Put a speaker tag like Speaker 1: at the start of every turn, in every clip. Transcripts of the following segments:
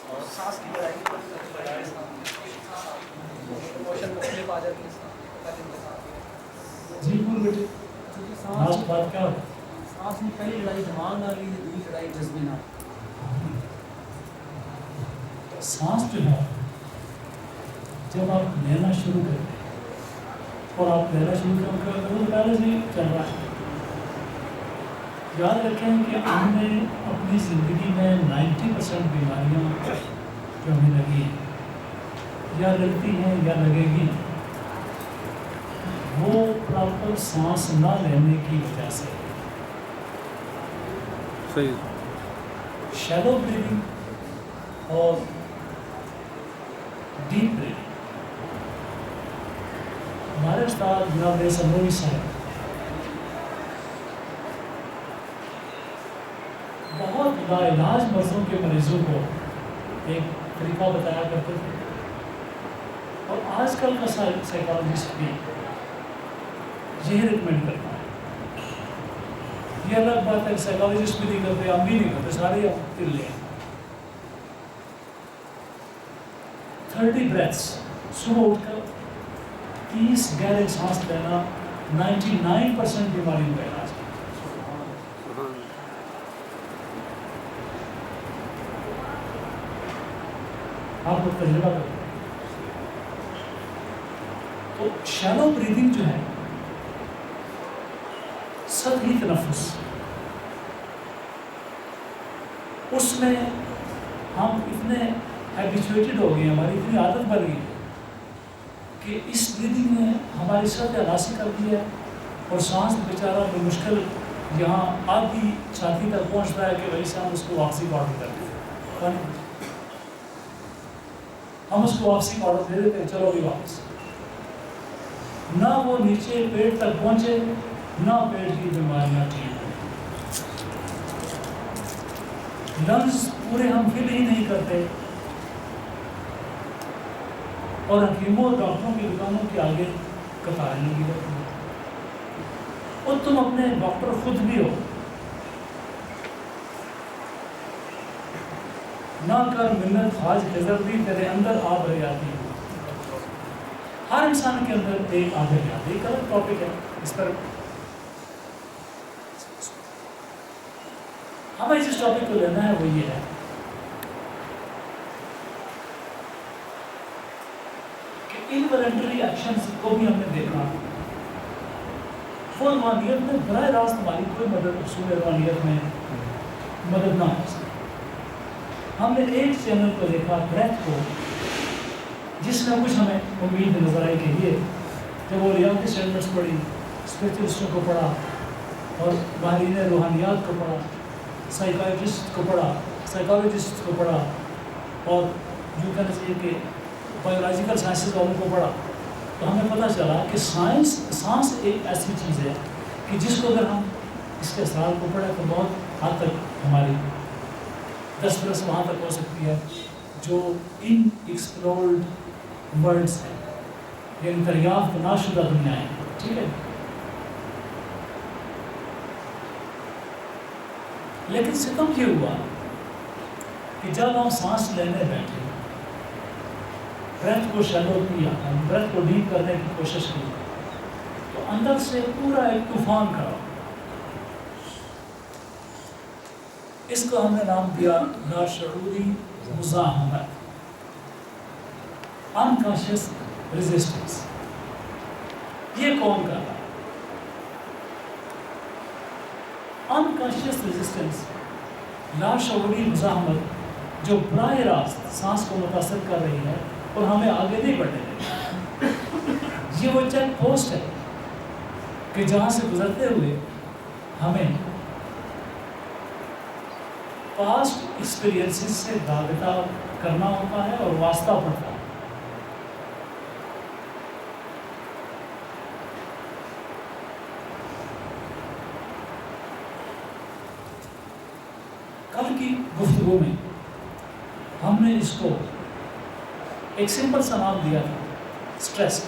Speaker 1: سانس کی لڑائی ایموشن مختلف آ جاتی ہے
Speaker 2: جی بول بیٹے
Speaker 3: سانس
Speaker 2: بات کیا ہے؟
Speaker 3: سانس میں پہلی لڑائی دماغ نہ لی، دوسری لڑائی جذبے نہ.
Speaker 2: سانس جو ہے جب آپ لینا شروع کرتے ہیں اور آپ لینا شروع کرتے ہیں تو پہلے سے ہی چل رہا ہے. یاد رکھیں کہ ہم نے اپنی زندگی میں 90% بیماریاں جو ہمیں لگی ہیں یا لگتی ہیں یا لگے گی، وہ پراپر سانس نہ لینے کی وجہ سے. شیلو بریدنگ اور ڈیپ بریدنگ. ہمارے استاد جناب سنوری صاحب بہت لاعلاج مرضوں کے مریضوں کو ایک طریقہ بتایا کرتے تھے، اور آج کل کا سائیکالوجسٹ بھی یہ ریکمینڈ کرتا ہے. یہ الگ بات ہے کہ سائیکالوجسٹ بھی نہیں کرتے، ہم بھی نہیں کرتے، سارے ہم تل لیں. 30 بریتھس صبح اٹھ کر 30 گہرے سانس لینا 99% بیماریوں کا علاج ہے. آپ کو تجربہ کرتے ہیں تو شیلو بریدنگ جو ہے سطحی تنفس، اس میں ہم اتنے ہیبیچویٹڈ ہو گئے، ہماری اتنی عادت بن گئی کہ اس بریدنگ نے ہماری سطح علاسی کر دی ہے، اور سانس بیچارہ بمشکل یہاں آدھی چھاتی تک پہنچتا ہے کہ وہیں سے ہم اس کو واپسی کا آرڈر کر دیتے ہیں. ہم اس کو واپسی کا آرڈر دے دیتے ہیں، چلو بھی واپس. نہ وہ نیچے پیٹ تک پہنچے، نہ پیٹ کی بیماریاں ٹھیک ہوں. لنگز پورے ہم فل ہی نہیں کرتے، اور حکیموں اور ڈاکٹروں کی دکانوں کے آگے قطاریں لگی رہتی ہیں. اور تم اپنے ڈاکٹر خود بھی ہو، نہ کر منت خواج خضر دی تیرے اندر آب حیاتی. ہر انسان کے اندر ایک آب حیاتی. ایک الگ ٹاپک ہے، اس پر ہمیں جس ٹاپک کو لینا ہے وہ یہ ہے کہ انوالنٹری ایکشنز کو بھی ہم نے دیکھا. وہ روحانیت میں براہ راست ہماری کوئی مدد، اصول روحانیت میں مدد نہ ہو سکتی. ہم نے ایک چینل کو دیکھا، بریتھ کو، جس میں کچھ ہمیں امید نظر آئی کہ یہ جب وہ ریاضی اسٹینڈرڈس پڑھی، اسپیشلسٹوں کو پڑھا اور ماہرین روحانیات کو پڑھا، سائیکالوجسٹ کو پڑھا، اور یوں کہنا چاہیے کہ بایولوجیکل سائنسز والوں کو پڑھا، تو ہمیں پتہ چلا کہ سانس ایک ایسی چیز ہے کہ جس کو اگر ہم اس کے اثرات کو پڑھیں تو بہت حد تک ہماری دسترس وہاں تک ہو سکتی ہے جو ان ایکسپلورڈ ورلڈس ہیں، یعنی دریافت نہ شدہ دنیا ہے. ٹھیک ہے، لیکن ستم یہ ہوا کہ جب ہم سانس لینے بیٹھے، بریتھ کو شیلو کیا، بریتھ کو ڈیپ کرنے کی کوشش کی، تو اندر سے پورا ایک طوفان کھڑا. اس کو ہم نے نام دیا لاشعوری مزاحمت، انکانشیس ریزسٹنس. یہ کون کر رہا ہے؟ انکانشیس ریزسٹنس، لاشعوری مزاحمت جو براہ راست سانس کو متاثر کر رہی ہے اور ہمیں آگے نہیں بڑھنے دے. یہ وہ چیک پوسٹ ہے کہ جہاں سے گزرتے ہوئے ہمیں پاسٹ ایکسپیرینسز سے رابطہ کرنا ہوتا ہے اور واسطہ پڑتا ہے. کل کی گفتگو میں ہم نے اس کو ایک سمپل سا نام دیا تھا، اسٹریس.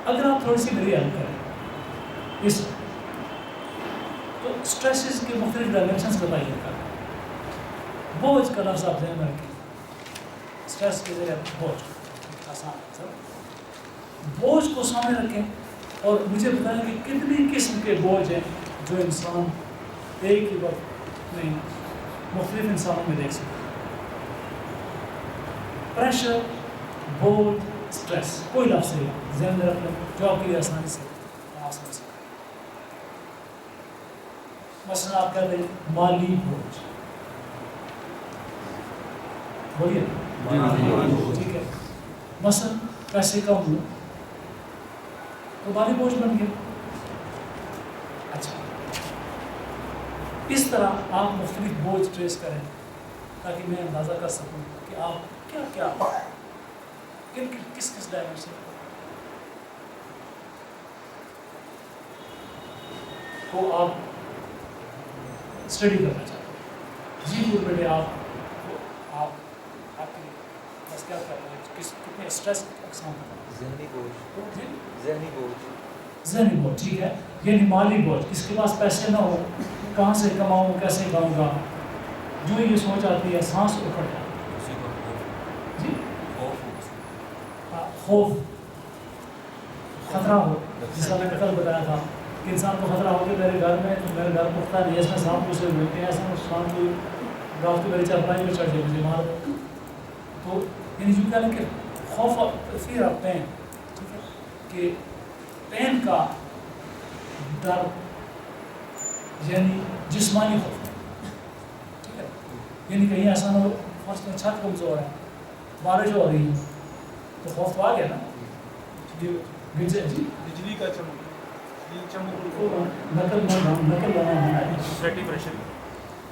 Speaker 2: اگر آپ تھوڑی سی میری ہیلپ کریں اس تو اسٹریسز کے مختلف ڈائمینشنز بتائیے گا. بوجھ کا لفظ آپ ذہن میں رکھیں. اسٹریس کے ذریعے بوجھ آسان ہے. بوجھ کو سامنے رکھیں اور مجھے بتائیں کہ کتنی قسم کے بوجھ ہیں جو انسان ایک ہی وقت میں مختلف انسانوں میں دیکھ سکتے. پریشر، بوجھ، اسٹریس، کوئی لفظ نہیں ذہن میں رکھ لیں جو آپ کے لیے آسانی سے سمجھ سکیں. مثلا آپ کہتے ہیں مالی بوجھ، بولیے ٹھیک ہے. مثلا پیسے کم ہو تو مالی بوجھ بن گیا. اچھا، اس طرح آپ مختلف بوجھ ٹریس کریں تاکہ میں اندازہ کر سکوں کہ آپ کیا کیا کس کس ڈائمنشن کو آپ اسٹڈی کرنا چاہتے ہیں. جی پور بیٹے آپ کی بس کیا کر رہے ہیں، کتنے اسٹریس اقسام کا
Speaker 4: ذہنی بوجھ،
Speaker 2: جی
Speaker 4: ذہنی بوجھ،
Speaker 2: ذہنی بوجھ ٹھیک ہے. یعنی مالی بوجھ، اس کے پاس پیسے نہ ہو، کہاں سے کماؤں، کیسے کھاؤں گا، جو یہ سوچ آتی ہے سانس اکھڑ جاتی ہے. جی خوف، خطرہ ہو، جیسا میں نے کل بتایا تھا کہ انسان کو خطرہ ہو کہ میرے گھر میں میرے گھر پختہ نہیں ہے، اس میں سانپ کو سے ملتے ہیں، ایسا نقصان کوئی رات کو میری چارپائی پہ چڑھ جائے مجھے مار دو. تو یعنی جو کہہ لیں کہ خوف، فیئر آف پین، ٹھیک ہے، کہ پین کا ڈر یعنی جسمانی خوف، ٹھیک ہے. یعنی کہیں ایسا نہ ہو فرض میں چھت کمزور ہے، بارش ہو رہی ہے تو خوف تو آ گیا نا. جی
Speaker 1: بجلی کا چمک،
Speaker 2: نقل بنا
Speaker 1: society pressure,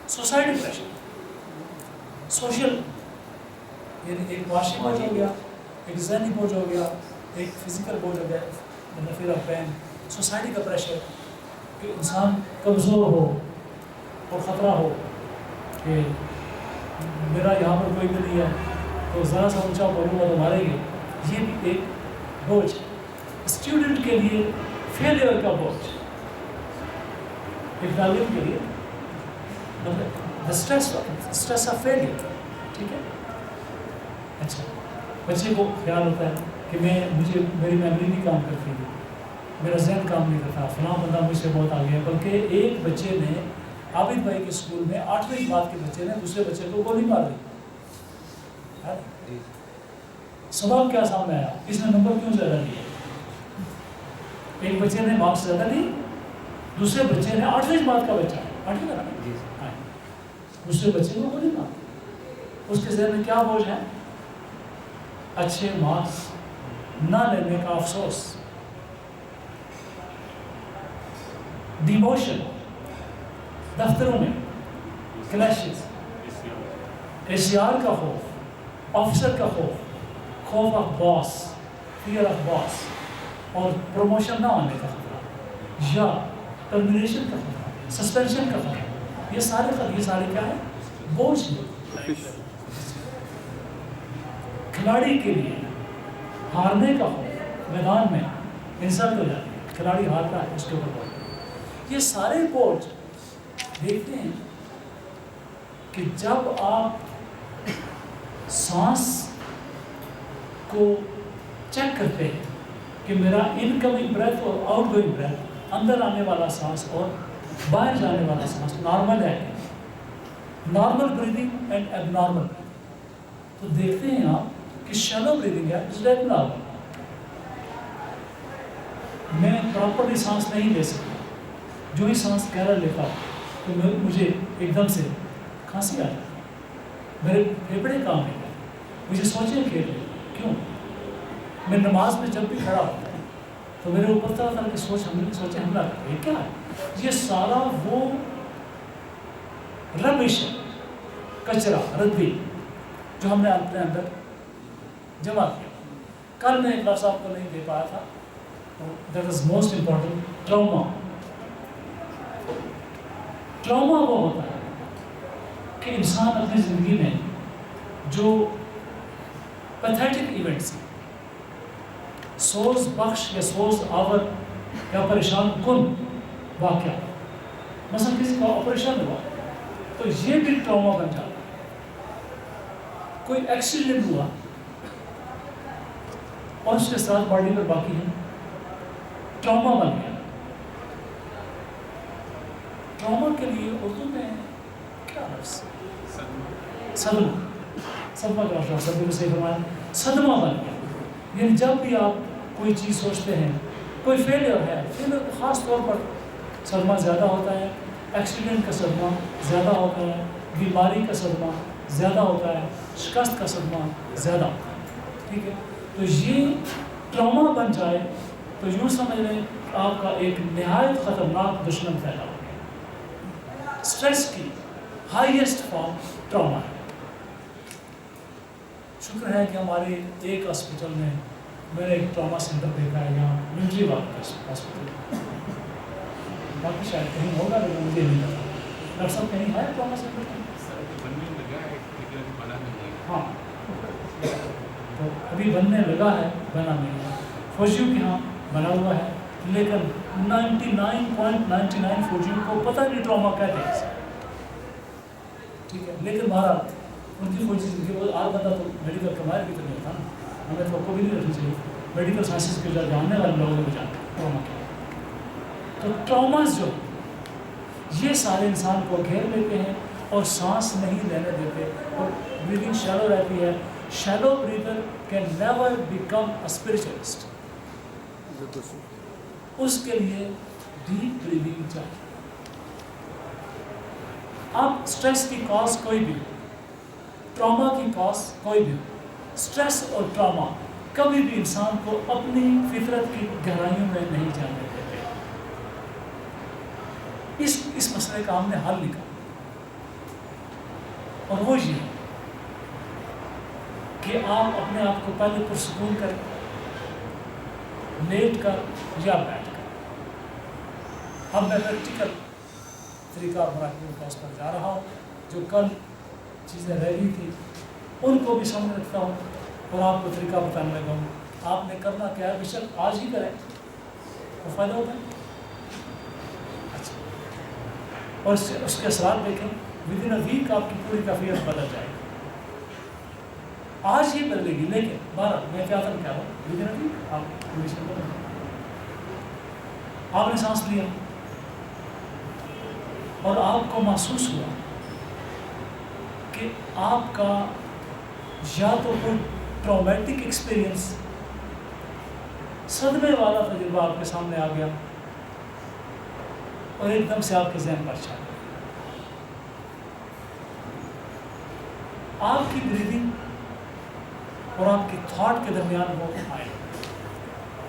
Speaker 2: society pressure, social, یعنی ایک معاشی بوجھ ہو گیا، ایک ذہنی بوجھ ہو گیا، ایک فزیکل بوجھ ہو گیا، فیئر آف پین. سوسائٹی کا پریشر کہ انسان کمزور ہو اور خطرہ ہو کہ میرا یہاں پر کوئی بھی نہیں ہے تو ذرا سا اونچا بولوں گا تو مارے گے، یہ بھی ایک بوجھ. اسٹوڈنٹ کے لیے فیلئر کا بوجھ، ایک طالب کے لیے مطلب اسٹریس آف فیلئر، ٹھیک ہے. اچھا، بچے کو خیال ہوتا ہے کہ مجھے میری میموری نہیں کام کرتی ہے، میرا ذہن کام نہیں کرتا، فلاں بندہ مجھ سے بہت آگے ہے. بلکہ ایک بچے نے عابد بھائی کے اسکول میں 8ویں جماعت کے بچے نے دوسرے بچے کو گولی مار دی. سبب کیا سامنے آیا، اس نے نمبر کیوں زیادہ لیے؟ ایک بچے نے مارکس زیادہ لی، دوسرے بچے نے 8ویں جماعت کا بچہ، 8ویں کا نا، دوسرے بچے کو گولی مار دی. اس کے ذہن میں کیا بوجھ ہے؟ اچھے مارکس نہ لینے کا افسوس، ڈیموشن، دفتروں میں کلیشز، ACR کا خوف، آفیسر کا خوف، خوف آف باس، فیئر آف باس، اور پروموشن نہ آنے کا خطرہ یا ٹرمینیشن کا خطرہ، سسپینشن کا خطرہ. یہ سارے کیا ہے؟ بوجھ ہیں. کھلاڑی کے لیے ہارنے کا خوف، میدان میں انسلٹ ہو جاتی ہے، کھلاڑی ہارتا ہے اس کے اوپر بوجھ. یہ سارے بوجھ دیکھتے ہیں کہ جب آپ سانس کو چیک کرتے ہیں کہ میرا ان کمنگ بریتھ اور آؤٹ گوئنگ بریتھ، اندر آنے والا سانس اور باہر جانے والا سانس نارمل ہے، نارمل بریدنگ اینڈ ایب نارمل، تو دیکھتے ہیں آپ کہ شیلو بریدنگ ہے، اس ڈیپ نارمل، میں پراپرلی سانس نہیں لے سکتا. جو ہی سانس گہرا لیتا تو مجھے ایک دم سے کھانسی آ جاتی، میرے پھیپھڑے کام نہیں کرتے، مجھے سوچیں کہ کیوں. میں نماز میں جب بھی کھڑا ہوتا تو میرے اوپر طرح طرح کی سوچیں حملہ کرتے ہیں. کیا ہے یہ سارا؟ وہ ربش، کچرا، ردی جو ہم نے اپنے اندر جمع کیا. کل میں ایک لفظ آپ کو نہیں دے پایا تھا، that is most important, trauma. Trauma وہ ہوتا ہے کہ انسان اپنی زندگی میں جو پیتھیٹک ایونٹس ہیں، سوز بخش یا سوز آور یا پریشان کن واقعہ، مثلا کسی کا آپریشن ہوا تو یہ بھی ٹراما بن جاتا ہے. کوئی ایکسیڈنٹ ہوا اور اس کے ساتھ باڈی پر باقی ہے ٹراما بن گیا. ٹراما کے لیے اردو میں کیا لفظ؟ صدمہ. صدمہ کا لفظ صدمہ میں صحیح فرمایا. صدمہ بن گیا. یعنی جب بھی آپ کوئی چیز سوچتے ہیں, کوئی فیلئر ہے, فیلئر خاص طور پر صدمہ زیادہ ہوتا ہے, ایکسیڈنٹ کا صدمہ زیادہ ہوتا ہے, بیماری کا صدمہ زیادہ ہوتا ہے, شکست کا صدمہ زیادہ ہوتا ہے. ٹھیک ہے, تو یہ ٹراما بن جائے تو یوں سمجھ لیں آپ کا ایک نہایت خطرناک دشمن پیدا ہو گیا. اسٹریس کی ہائیسٹ فارم ٹراما ہے. شکر ہے کہ ہمارے ایک ہاسپٹل میں میں نے ایک ٹراما سینٹر دیکھا ہے یہاں ملٹری والا ہاسپٹل. باقی شاید کہیں ہوگا لیکن مجھے نہیں پتا. ڈاکٹر صاحب کہیں ہے ٹراما سینٹر؟ ہاں, تو ابھی بننے لگا ہے, بنا نہیں ہے. فوجیوں کے ہاں بنا ہوا ہے, لیکن 99.99 فوجیوں کو پتہ نہیں ٹراما کہتے ہیں. ٹھیک ہے, لیکن بہرحال ان کی فوجی زندگی وہ آج بندہ تو میڈیکل کا ماہر بھی تو نہیں ہوتا نا. ہمیں تو کو بھی نہیں رکھنی چاہیے. میڈیکل سائنسز کے جو جاننے والے لوگوں کو جانتے ہیں ٹراما کیا. تو ٹراماز جو یہ سارے انسان کو گھیر لیتے ہیں اور سانس نہیں لینے دیتے اور بریدنگ شیلو رہتی ہے. Shallow breather can never become a spiritualist. اس کے لیے ڈیپ بریدنگ چاہیے. اب اسٹریس کی کاز کوئی بھی, ٹراما کی کاز کوئی بھی, اسٹریس اور ٹراما کبھی بھی انسان کو اپنی فطرت کی گہرائیوں میں نہیں جانے دیتے. اس مسئلے کا ہم نے حل نکالا اور وہ یہ کہ آپ اپنے آپ کو پہلے پرسکون کریں, لیٹ کر یا بیٹھ کر. اب میں پریکٹیکل طریقہ مراکز کا اس پر جا رہا ہوں. جو کل چیزیں رہ گئی تھی ان کو بھی سامنے رکھتا ہوں اور آپ کو طریقہ بتانے لگا ہوں. آپ نے کرنا کیا ہے, بے شک آج ہی کریں تو فائدہ ہوتا ہے. اچھا, اور اس کے اثرات دیکھیں. ود ان اے ویک آپ کی پوری کیفیت بدل جائے گی. آج ہی بدلے گی, لیکن بہرحال میں کیا کروں کیا ہوں, ود ان اے ویک آپ کنڈیشن بدل جائے. آپ نے سانس لیا اور آپ کو محسوس ہوا کہ آپ کا یا تو کوئی ٹرامیٹک ایکسپیرئنس, صدمے والا تجربہ آپ کے سامنے آ گیا اور ایک دم سے آپ کے ذہن پر چھا گیا. آپ کی بریدنگ اور آپ کی تھاٹ کے درمیان وہ آئے.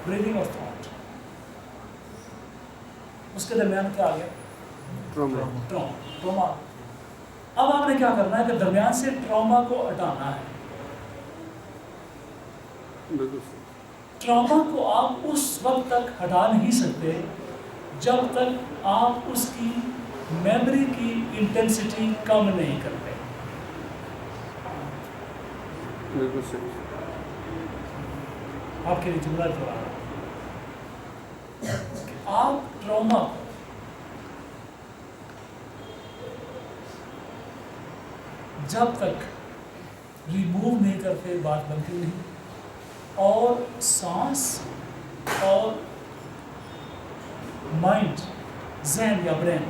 Speaker 2: بریدنگ اور تھاٹ, اس کے درمیان کیا آ گیا؟ ٹراما. اب آپ نے کیا کرنا ہے کہ درمیان سے ٹراما کو ہٹانا ہے. ٹراما کو آپ اس وقت تک ہٹا نہیں سکتے جب تک آپ اس کی میموری کی انٹینسٹی کم نہیں کرتے. آپ کے لیے جملہ جو آ رہا کہ آپ ٹراما کو جب تک ریموو نہیں کرتے بات بنتی نہیں. اور سانس اور مائنڈ, ذہن یا برین,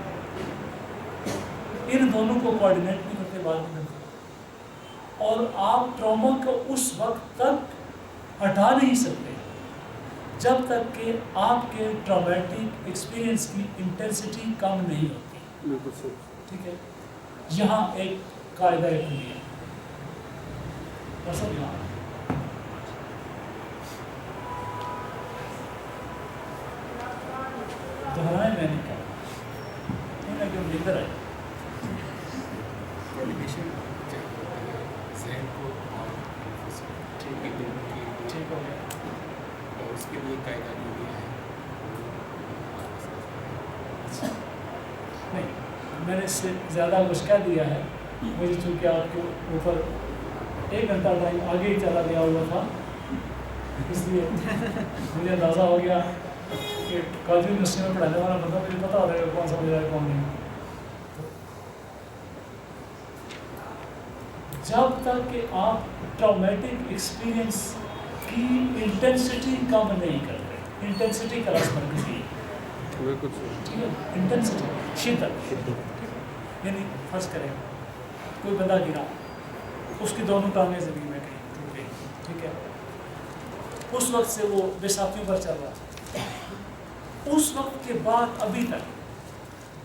Speaker 2: ان دونوں کو کوآرڈینیٹ نہیں کرتے بات نہیں بنتی. اور آپ ٹراما کو اس وقت تک ہٹا نہیں سکتے جب تک کہ آپ کے ٹرامیٹک ایکسپیرئنس کی انٹینسٹی کم نہیں ہوتی. ٹھیک ہے, یہاں ایک قاعدہ کلی ہے. دہرائیں میں نے کہا کہ نکل ہے ٹھیک ہو گیا.
Speaker 4: اور اس کے لیے قاعدہ جو بھی ہے
Speaker 2: نہیں, میں نے اس سے زیادہ کچھ کہہ دیا ہے. مجھے چونکہ آپ کے اوپر 1 گھنٹہ ٹائم آگے ہی چلا گیا ہوا تھا, اس لیے مجھے اندازہ ہو گیا کہ کالج یونیورسٹی میں پڑھانے والا بندہ مجھے پتہ ہوتا ہے کون سا مجھے کون نہیں. جب تک کہ آپ ٹرامیٹک ایکسپیرئنس کی انٹینسٹی کم نہیں کرتے. انٹینسٹی کا راستہ کسی
Speaker 5: بالکل صحیح.
Speaker 2: ٹھیک ہے, انٹینسٹی شدت. یعنی فرض کریں کوئی بندہ گرا, اس کی دونوں ٹانگیں زمین میں کہیں ٹوٹ گئی, ٹھیک ہے, اس وقت سے وہ بے ساتھیوں پر چل رہا. اس وقت کے بعد ابھی تک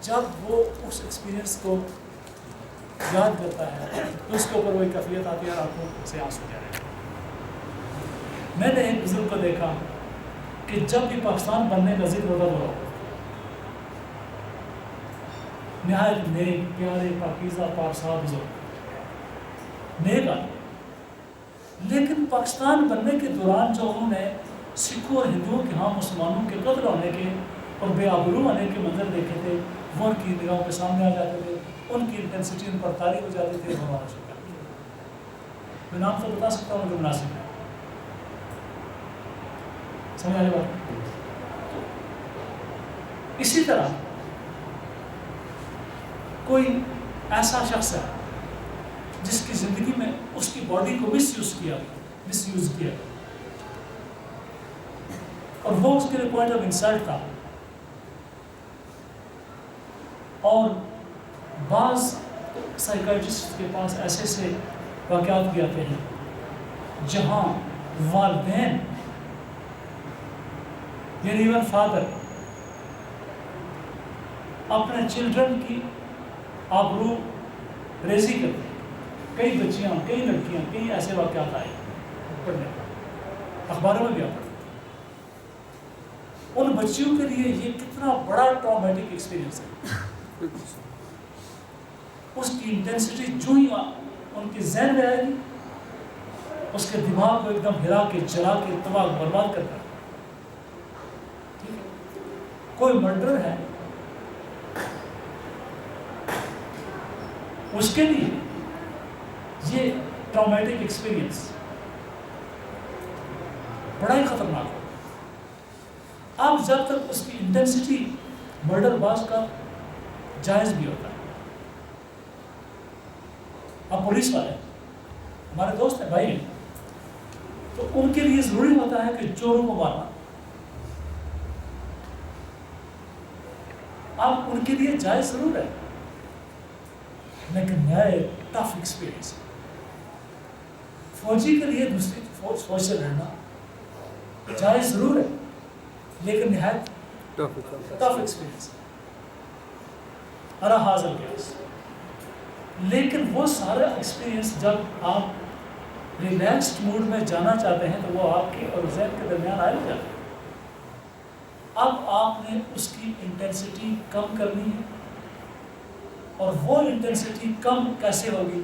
Speaker 2: جب وہ اس ایکسپیرئنس کو یاد کرتا ہے تو اس کے اوپر وہی کیفیت آتی ہے اور آنکھوں سے آنسو جا رہے ہیں. میں نے ایک بزرگ کو دیکھا کہ جب بھی پاکستان بننے کا ذکر ہوتا تھا, نہایت نیک پیارے پاکیزہ پارسا بزرگ, نیک آدمی, لیکن پاکستان بننے کے دوران جو انہوں نے سکھوں اور ہندوؤں کے ہاں مسلمانوں کے قتل ہونے کے اور بے آبرو ہونے کے منظر دیکھے تھے, وہ ان کی نگاہوں کے سامنے آ جاتے تھے, ان کی انٹینسٹی ان پر طاری ہو جاتی تھی. ہمارا شکر, میں نام تو بتا سکتا ہوں جو مناسب ہے. سمجھ آئے بات؟ اسی طرح کوئی ایسا شخص ہے جس کی زندگی میں اس کی باڈی کو مس یوز کیا اور وہ اس کے لیے پوائنٹ آف انسلٹ تھا. اور بعض سائیکائٹرسٹ کے پاس ایسے واقعات بھی آتے ہیں جہاں والدین یعنی ایون فادر اپنے چلڈرن کی آبرو ریزی کرتے ہیں. کئی بچیاں, کئی لڑکیاں, کئی ایسے واقعات آئے پڑھنے, اخباروں میں بھی آتے. ان بچیوں کے لیے یہ کتنا بڑا ٹرامیٹک ایکسپیرئنس ہے. اس کی انٹینسٹی جو ہی ان کے ذہن میں آئے گی, اس کے دماغ کو ایک دم ہلا کے جلا کے تباہ برباد کرتا ہے. کوئی مرڈر ہے, اس کے لیے یہ ٹرامیٹک ایکسپیرئنس بڑا ہی خطرناک ہے. اب جب تک اس کی انٹینسٹی مرڈر باز کا جائز بھی ہوتا ہے. اب پولیس والے ہمارے دوست ہیں, بھائی ہیں, تو ان کے لیے ضروری ہوتا ہے کہ چوروں کو مارنا. اب ان کے لیے جائز ضرور ہے, لیکن نیا ٹف ایکسپیرئنس ہے. فوجی کے لیے دوسری فوج سے لڑنا جائز ضرور ہے, لیکن نہایت ٹف ایکسپیرئنس ہے. ارا حاضر کیس. لیکن وہ سارا ایکسپیرئنس جب آپ ریلیکسڈ موڈ میں جانا چاہتے ہیں تو وہ آپ کے اور ذہن کے درمیان آئے ہو جاتے ہیں. اب آپ نے اس کی انٹینسٹی کم کرنی ہے, اور وہ انٹینسٹی کم کیسے ہوگی؟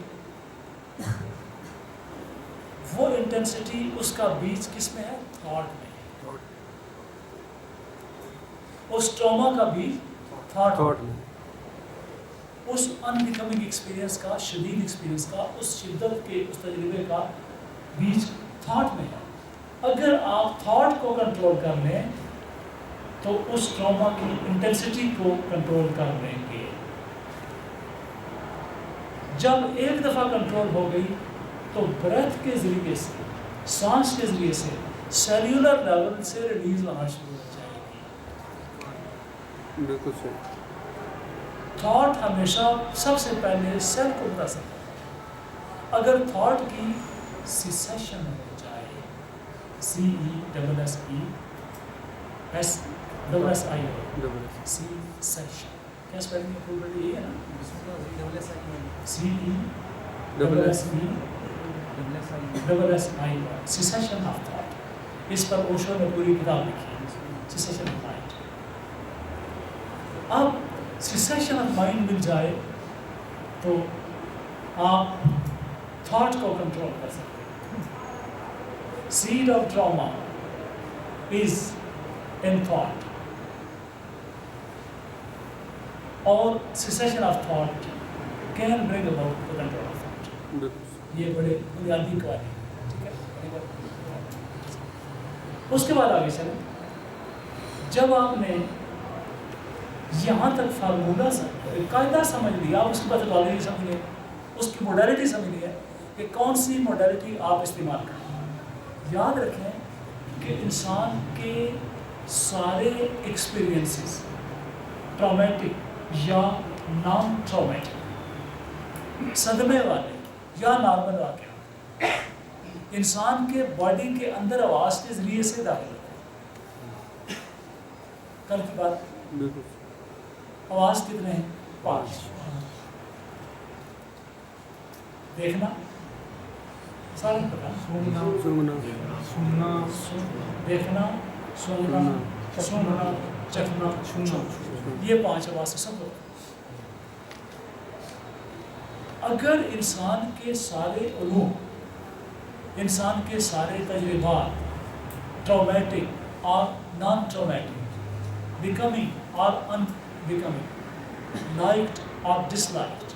Speaker 2: وہ انٹینسٹی اس کا بیچ کس میں ہے؟ تھاٹ میں. اس ٹراما کا بیچ تھاٹ میں. اس ان بیکمنگ ایکسپیرئنس کا, شدید ایکسپیرئنس کا, اس شدت کے, اس تجربے کا بیچ تھاٹ میں ہے. اگر آپ تھاٹ کو کنٹرول کر لیں تو اس ٹراما کی انٹینسٹی کو کنٹرول کر لیں گے. جب ایک دفعہ کنٹرول ہو گئی تو بریتھ کے ذریعے سے, سانس کے ذریعے سے, سیلولر لیول سے ریلیز ہونا شروع ہو جائے گی.
Speaker 5: بالکل صحیح.
Speaker 2: تھاٹ ہمیشہ سب سے پہلے سیل کو بتا سکتا ہے. اگر تھاٹ کی سیسیشن ہو جائے, CESSION, سیسیشن, کیا اسپیلنگ ہے؟ پروبیبلی یہی ہے نا, CESSION, سیسیشن آف تھاٹ. اس پر اوشو نے پوری کتاب لکھی ہے, سیسیشن آف مائنڈ. اب سیسیشن آف مائنڈ مل جائے تو آپ تھاٹ کو کنٹرول کر سکتے ہیں. Seed of trauma is in thought, اور cessation of thought can bring about the control of thought. یہ بڑے بنیادی قواعد ہیں, ٹھیک ہے. اس کے بعد آگے چلیں. جب آپ نے یہاں تک فارمولہ قاعدہ سمجھ لیا, آپ اس کی میتھڈالوجی سمجھ لیں, اس کی موڈیلٹی سمجھ لیا, کہ کون سی موڈیلٹی آپ استعمال کریں. یاد رکھیں کہ انسان کے سارے ایکسپیرینسز ٹرامیٹک یا نان ٹرامیٹک، صدمے والے یا نارمل واقعہ، انسان کے باڈی کے اندر آواز کے ذریعے سے داخل ہوتے ہیں. کل کی بات، آواز کتنے ہیں؟ 5. دیکھنا سارے پتا، دیکھنا، سننا، چکھنا، چھونا، یہ 5 حواس سب ہوتے ہیں. اگر انسان کے سارے علوم، انسان کے سارے تجربات ٹرامیٹک اور نان ٹرامیٹک، بیکمنگ اور ان بیکمنگ، لائکڈ اور ڈس لائکڈ،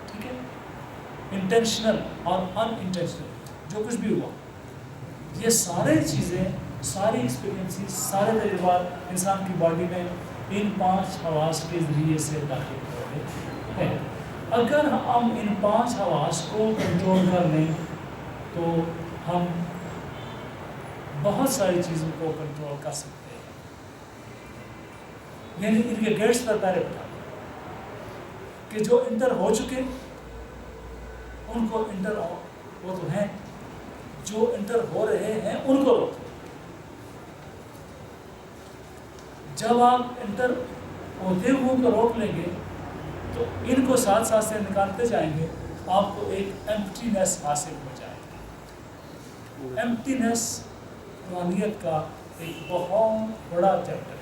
Speaker 2: ٹھیک ہے، انٹینشنل اور ان انٹینشنل، جو کچھ بھی ہوا، یہ سارے چیزیں، ساری ایکسپیرینسز، سارے تجربات انسان کی باڈی میں ان 5 حواس کے ذریعے سے داخل ہوتے ہیں. اگر ہم ان 5 حواس کو کنٹرول کر لیں تو ہم بہت ساری چیزوں کو کنٹرول کر سکتے ہیں. یعنی ان کے گیٹس پر پہلے بتا دیں کہ جو انٹر ہو چکے ان کو انٹر وہ تو ہیں، جو انٹر ہو رہے ہیں ان کو روکو. جب آپ انٹر ہوتے ہوئے کو روک لیں گے تو ان کو ساتھ ساتھ سے نکالتے جائیں گے، آپ کو ایک ایمپٹینس حاصل ہو جائے گی. ایمپٹینس روحانیت کا ایک بہت بڑا چیپٹر ہے.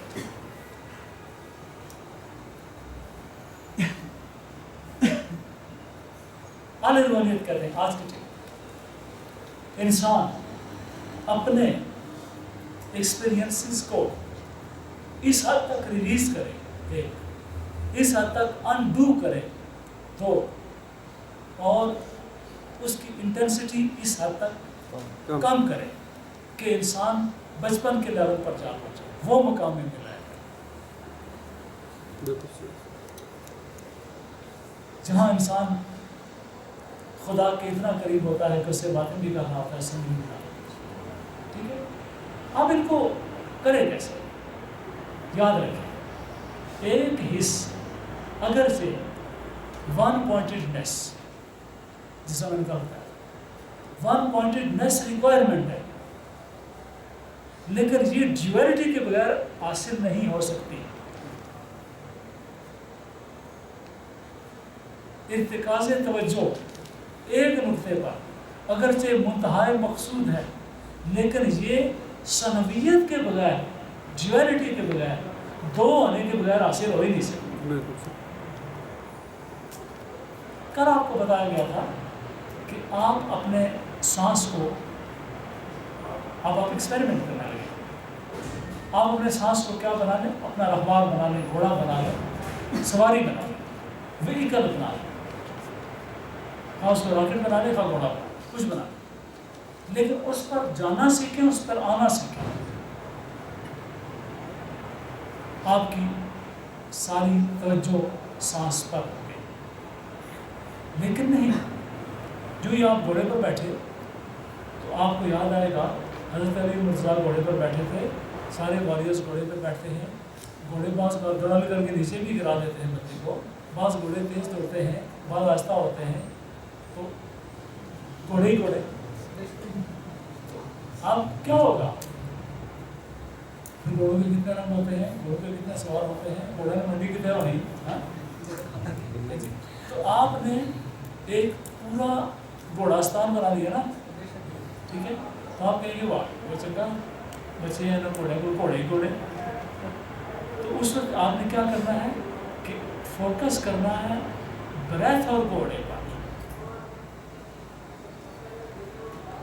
Speaker 2: اعلی روحانیت کہتے ہیں آج کے ٹائم انسان اپنے ایکسپیرینسز کو اس حد تک ریلیز کرے، اس حد تک انڈو کرے تو، اور اس کی انٹینسٹی اس حد تک کم کرے کہ انسان بچپن کے لیول پر جا پہنچے، وہ مقام میں ملا ہے جہاں انسان خدا کے اتنا قریب ہوتا ہے کہ اس سے باتیں بھی کرنا ہوتا ہے، سمجھ بھی کرنا ہوتا ہے. ٹھیک ہے، اب ان کو کرے کیسے؟ یاد رکھیں، ایک حص اگرچہ ون پوائنٹڈنیس، جسے میں نے کہا ہے ون پوائنٹڈنیس ریکوائرمنٹ ہے، لیکن یہ ڈیویلٹی کے بغیر حاصل نہیں ہو سکتی. ارتکاز توجہ ایک نقطے پر اگرچہ منتہائے مقصود ہے، لیکن یہ ثنویت کے بغیر، ڈیویلٹی کے بغیر، دو ہونے کے بغیر حاصل ہو ہی نہیں سکتی. کل آپ کو بتایا گیا تھا کہ آپ اپنے سانس کو، اب آپ ایکسپیریمنٹ کرنا لگے، آپ اپنے سانس کو کیا بنا لیں؟ اپنا رہبار بنا لیں، گھوڑا بنا لیں، سواری بنا لیں، وہیکل بنا لیں، ہاں اس کو راکٹ بنا لیں، ہاں گھوڑا کچھ بنا لیں، لیکن اس پر جانا سیکھیں، اس پر آنا سیکھیں. آپ کی ساری توجہ سانس پر ہو گئی، لیکن نہیں، جو ہی آپ گھوڑے پر بیٹھے تو آپ کو یاد آئے گا حضرت علی مرزا گھوڑے پر بیٹھے تھے، سارے واریئرز گھوڑے پر بیٹھتے ہیں، گھوڑے بعض گڑل کر کے نیچے بھی گرا دیتے ہیں بندے کو، بعض گھوڑے تیز دوڑتے ہیں، بعض آہستہ ہوتے ہیں، تو گھوڑے ہی گھوڑے. اب کیا ہوگا؟ گھوڑوں کے کتنے رنگ ہوتے ہیں، گھوڑوں کے کتنے سوار ہوتے ہیں، گھوڑے میں منڈی کتنے ہونی. تو آپ نے ایک پورا گھوڑاستان بنا لیا نا، ٹھیک ہے، تو آپ کہیں گے واہ وہ چنگا بچے ہیں نا، گھوڑے کو گھوڑے ہی گھوڑے. تو اس وقت آپ نے کیا کرنا ہے کہ فوکس کرنا ہے بریتھ اور گھوڑے پر،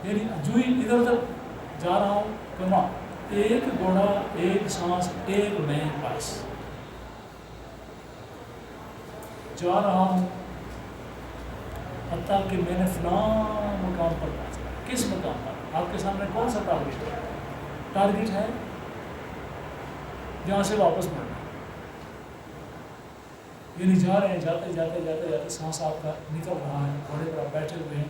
Speaker 2: یعنی جو ہی ادھر ادھر جا رہا ہوں کرنا، ایک گھوڑا، ایک سانس، ایک میں بس جا رہا ہوں، حتیٰ کہ میں نے فلاں مقام پر پہنچا. کس مقام پر؟ آپ کے سامنے کون سا ٹارگیٹ ہے؟ ٹارگیٹ ہے جہاں سے واپس مڑنا، یعنی جا رہے ہیں، جاتے جاتے جاتے جاتے سانس آپ کا نکل رہا ہے، گھوڑے پر آپ بیٹھے ہوئے ہیں،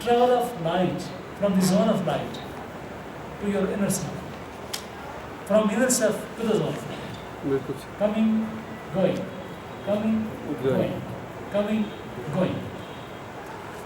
Speaker 2: Travel of light from the zone of light to your inner self, from inner self to the zone of light, coming, going, coming, going, coming, going.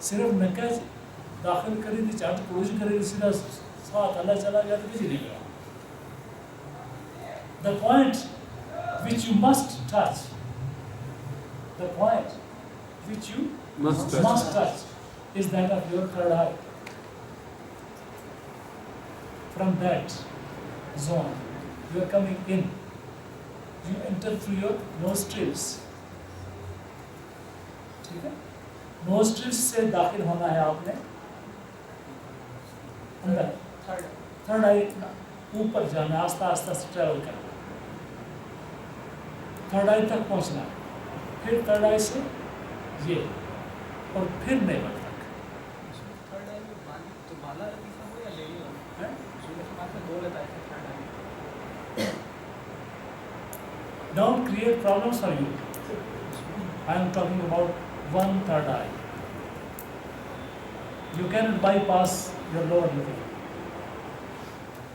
Speaker 2: صرف نکج داخل کری تھی چاٹ کلوز کری سیدھا ساتھ اللہ چلا گیا تو کسی نہیں گیا. The point which you must touch, the point which you must touch is that of your third eye. From that zone, you are coming in. You enter through your nostrils. ٹھیک ہے, nostrils سے داخل ہونا ہے آپ نے اندر, third آئی اوپر جانا ہے, آستہ آستہ سے ٹریول کرنا, تھرڈ آئی تک پہنچنا ہے, پھر تھرڈ آئی سے یہ, اور پھر نیبل تک. Don't create problems for you. I am talking about one third eye. You cannot bypass your lower lip.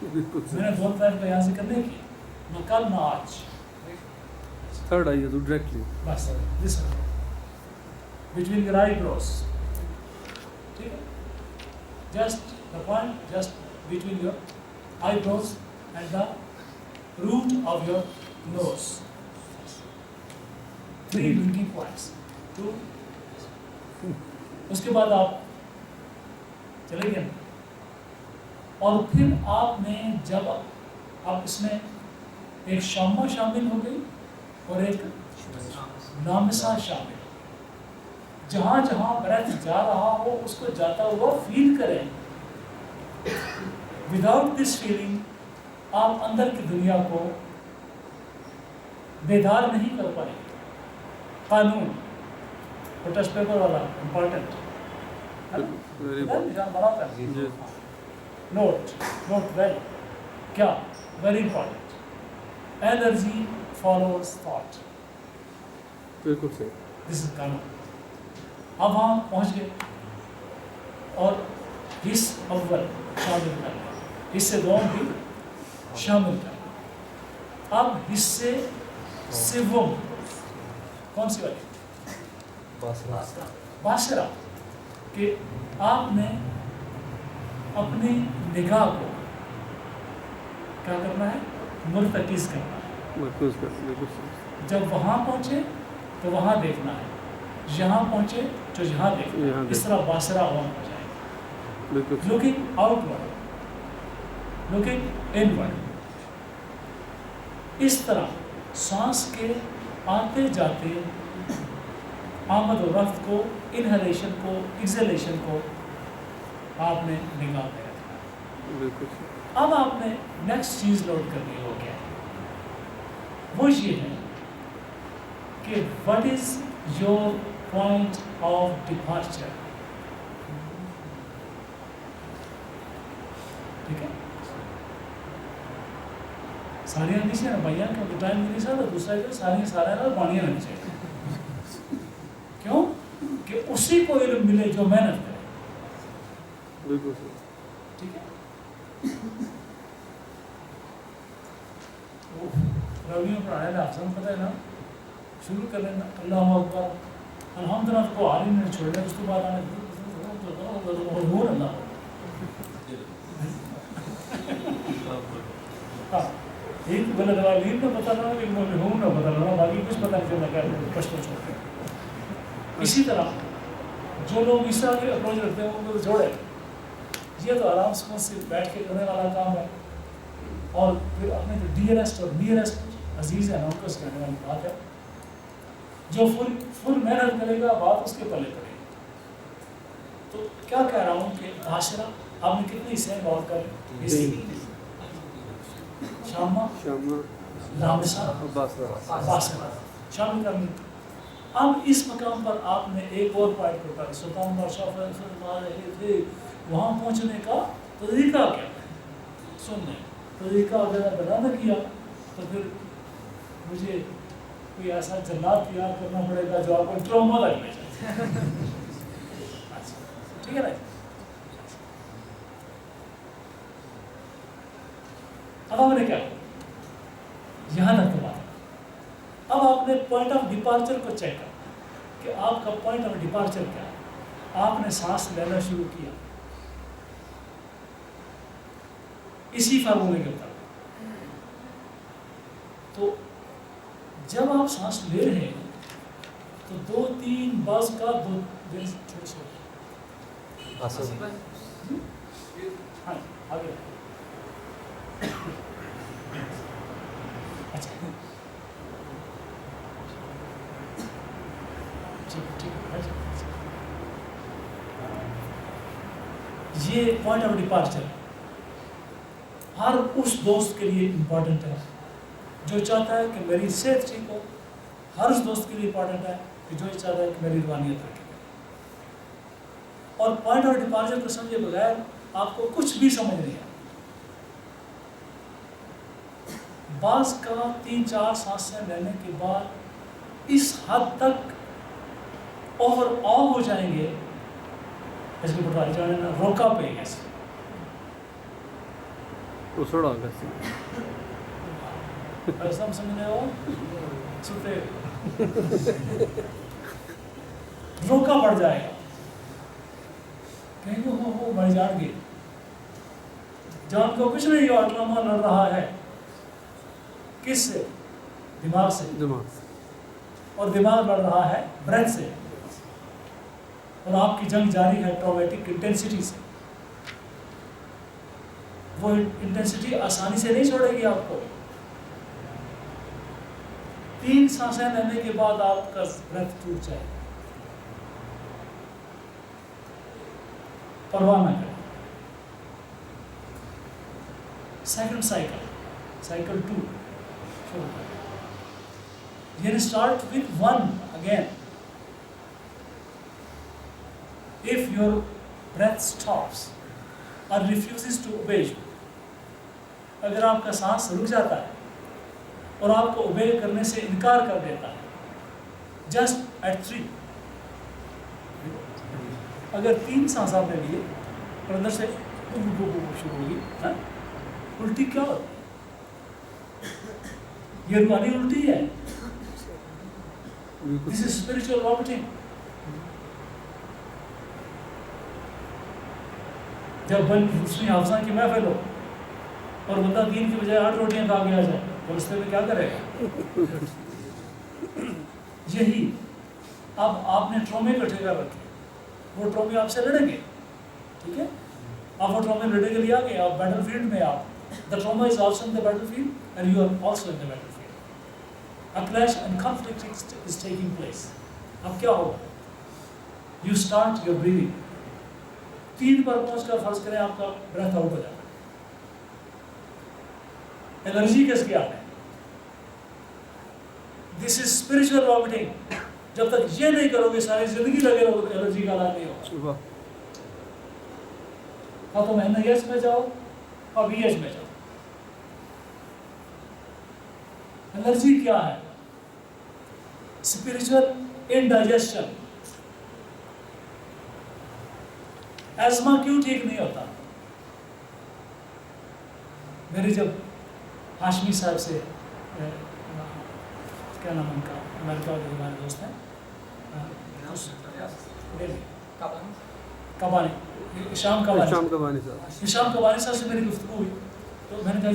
Speaker 2: میں نے دو طرح کا یہاں سے کرنے کی, نہ کل نہ آج.
Speaker 5: تھرڈ آئی تو ڈائریکٹلی
Speaker 2: بس this one. Between your eyebrows. ٹھیک ہے, just the point just between your eyebrows and the root of your nose. 3 linking points. 2. اس کے بعد آپ چلے گئے, اور پھر آپ نے جب اب اس میں ایک شامہ شامل ہو گئی اور ایک نامسا شامل. جہاں جہاں بریتھ جا رہا ہو اس کو جاتا ہوا فیل کریں. وداؤٹ دس فیلنگ آپ اندر کی دنیا کو بیدار نہیں کر پائیں. قانون ٹیسٹ پیپر والا امپورٹنٹ نوٹ ویل, کیا very important, energy follows thought.
Speaker 5: بالکل صحیح.
Speaker 2: دس از قانون. اب ہم پہنچ گئے اور حص اول شامل کر لیں, حصے دوم بھی شامل کر لیں. اب حصے سوم کون سی والی؟ باسرہ. کہ آپ نے اپنی نگاہ کو کیا کرنا ہے, مرتکز کرنا ہے.
Speaker 5: مرکوز کر, بالکل صحیح.
Speaker 2: جب وہاں پہنچے تو وہاں دیکھنا ہے, یہاں پہنچے تو یہاں دیکھنا ہے. اس طرح باسرہ آن ہو جائے گا.
Speaker 5: بالکل
Speaker 2: looking outward, looking inward. اس طرح سانس کے آتے جاتے آمد و رفت کو, انہلیشن کو, ایکزیلیشن کو آپ نے نگاہ میں رکھنا ہے.
Speaker 5: بالکل.
Speaker 2: اب آپ نے نیکسٹ چیز نوٹ کرنی ہو کیا ہے, وہ یہ ہے کہ what is your point of departure. ٹھیک ہے, ساری حدیثیں نا بھیا کیونکہ ٹائم نہیں سکتا. دوسرا کہ سارے نا بانیاں رہنی چاہیے. کیوں کہ اسی کو علم ملے جو محنت کرے.
Speaker 5: بالکل صحیح.
Speaker 2: ٹھیک ہے, رویوں پڑھانے میں آپ سب پتہ ہے نا, شروع کر لینا اللہ اکبر الحمدللہ کو عالم نے چھوڑ دیا, اس کے بعد آنے اللہ. ہاں ایک غلط علم نہ پتہ لگا, ایک ہوں نہ پتہ لگا, باقی کچھ پتہ نہیں چلنا کیا پشتو چھوڑ کے. اسی طرح جو لوگ اس طرح کے اپروچ رکھتے ہیں ان کو جوڑے. یہ تو آرام سے بیٹھ کے کرنے والا کام ہے, اور پھر اپنے جو ڈیئرسٹ اور نیئرسٹ عزیز ہیں نا ان کو اس کہنے والی بات ہے. جو فل محنت کرے گا بات اس کے پلے پڑے گی. تو کیا کہہ رہا ہوں کہ معاشرہ آپ نے کتنی حصے غور کر شامہ لامسہ باسرہ شامل کرنی. اب اس مقام پر آپ نے ایک اور پوائنٹ کو کر سلطان بادشاہ تھے, وہاں پہنچنے کا طریقہ کیا ہے سننے. طریقہ اگر بنا نہ کیا تو پھر مجھے کوئی ایسا جلات تیار کرنا پڑے گا جو آپ کو ٹراما لگ لے جائے. ٹھیک ہے نا. اب ہم نے کیا یہاں تک تو بات. اب آپ نے پوائنٹ آف ڈپارچر کو چیک کرنا کہ آپ کا پوائنٹ آف ڈپارچر کیا ہے. آپ نے سانس لینا شروع کیا اسی فارمولے کے اوپر. تو جب آپ سانس لے رہے ہیں تو 2-3 بعض کا 2 دن چھوڑ چھوڑ. ہاں آگے. اچھا ٹھیک ہے. یہ پوائنٹ آف ڈپارچر ہر اس دوست کے لیے امپورٹنٹ ہے جو چاہتا ہے کہ میری صحت ٹھیک ہو. ہر اس دوست کے لیے امپورٹنٹ ہے کہ جو چاہتا ہے کہ میری روحانیت رکھے. اور پوائنٹ آف ڈپارچر کو سمجھے بغیر آپ کو کچھ بھی سمجھ نہیں آتا. بعض کا 3-4 سانسیں لینے کے بعد اس حد تک اوور آل ہو جائیں گے اس کے پٹواری جانے نا روکا پہ ایسے
Speaker 5: اسڑا کیسے
Speaker 2: ایسا ہم سمجھنے ہو چھوٹے روکا پڑ جائے گا. کہیں گے ہو بھائی جان گے جان کو کچھ نہیں ہوا ڈرامہ لڑ رہا ہے. کس سے؟ دماغ سے.
Speaker 5: دماغ
Speaker 2: اور دماغ لڑ رہا ہے برین سے. اور آپ کی جنگ جاری ہے ٹرامیٹک انٹینسٹی سے. وہ انٹینسٹی آسانی سے نہیں چھوڑے گی آپ کو. 3 سانسیں لینے کے بعد آپ کا برتھ ٹوٹ جائے. پرواہ نہ کریں. سیکنڈ سائیکل 2 شروع کریں. یعنی start with 1 again. If your breath stops or refuses to obey you, اگر آپ کا سانس رک جاتا ہے اور آپ کو obey کرنے سے انکار کر دیتا ہے just at 3, اگر 3 سانس آپ نے لیے اور اندر سے شروع ہوگی الٹی کیا ہوتی ہے؟ یہ روحانی الٹی ہے. This is spiritual vomiting. جب دوسری حافظہ کی محفل ہو اور بندہ 3 کی بجائے 8 روٹیاں کھا کے آ جائے تو رستے میں کیا کرے گا؟ یہی اب آپ نے ٹرومے اکٹھے کر رکھے. وہ ٹرومے آپ سے لڑیں گے. ٹھیک ہے. آپ وہ ٹرومے لڑنے کے لیے آ گئے. آپ بیٹل فیلڈ میں آپ the trauma is also in the battlefield and you are also in the battlefield. A clash and conflict is taking place. اب کیا ہوگا؟ You start your breathing. 3 پر پہنچ کر فرض کریں آپ کا بریتھ آؤٹ ہو جاتا ہے. الرجی کس کی آتے ہیں؟ This is spiritual vomiting. جب تک یہ نہیں کرو گے ساری زندگی لگے رہو گے الرجی کا علاج نہیں ہوگا. ہاں تم NIS میں جاؤ اور BH میں جاؤ. الرجی کیا ہے؟ Spiritual indigestion. ایزما کیوں ٹھیک نہیں ہوتا؟ میری جب ہاشمی صاحب سے کیا نام ان کا امریکہ کے ہمارے دوست ہیں کبانی شام کبانی صاحب سے میری گفتگو ہوئی تو میں نے کہا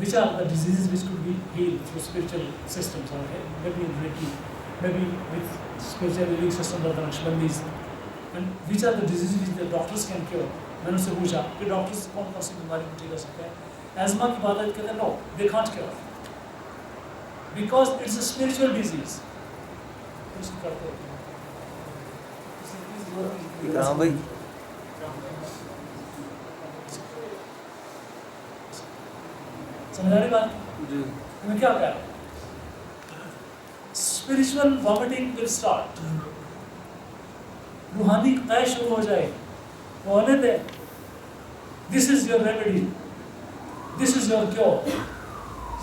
Speaker 2: which are the diseases which could be healed through spiritual systems, or maybe in Reiki, maybe with spiritual healing systems or the Naqshbandis, and which are the diseases which the doctors can cure. میں نے ان سے پوچھا کہ doctors کون کون سی بیماری کو ٹھیک کر سکتے ہیں. ایزما کی بات ہے کہتے ہیں no, they can't cure because it's a spiritual disease.
Speaker 6: اکرام بھائی
Speaker 2: سمجھ رہی بات؟
Speaker 5: جی.
Speaker 2: میں کیا کہہ رہا ہوں؟ Spiritual vomiting will start. روحانی قے شروع ہو جائے. وہ ہونے دیں. This is your remedy, this is your cure.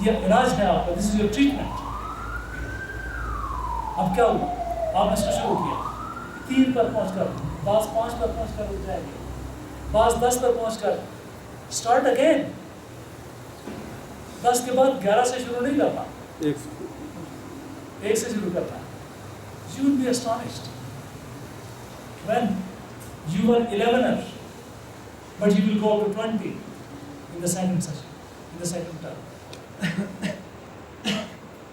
Speaker 2: یہ علاج ہے آپ کا, دس از یور ٹریٹمنٹ. اب کیا ہوا؟ آپ نے اس کو شروع کیا 3 پر پہنچ کر, بعض 5 پر پہنچ کر رک جائیں گے, بعض 10 پر پہنچ کر. Start again. 10 کے بعد 11 سے شروع نہیں کرتا, 1 سے شروع کرتا. You will be astonished. when you were 11er, but you will go up to 20 in the second session, in the second term.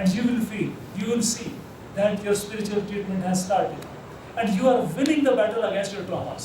Speaker 2: and you will feel, you will see that your spiritual treatment has started and you are winning the battle against your traumas.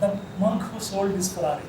Speaker 2: The monk who sold his Ferrari,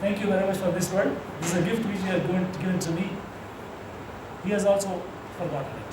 Speaker 2: Thank you very much for this word. This is a gift which you are given to me. He has also forgotten it.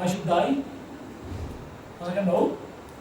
Speaker 2: I should die? No,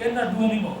Speaker 2: cannot do anymore.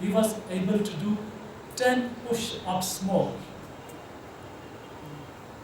Speaker 2: he was able to do 10 push-ups more.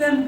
Speaker 2: 10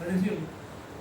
Speaker 2: 33.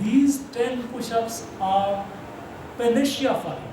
Speaker 2: these 10 push-ups are panacea for you.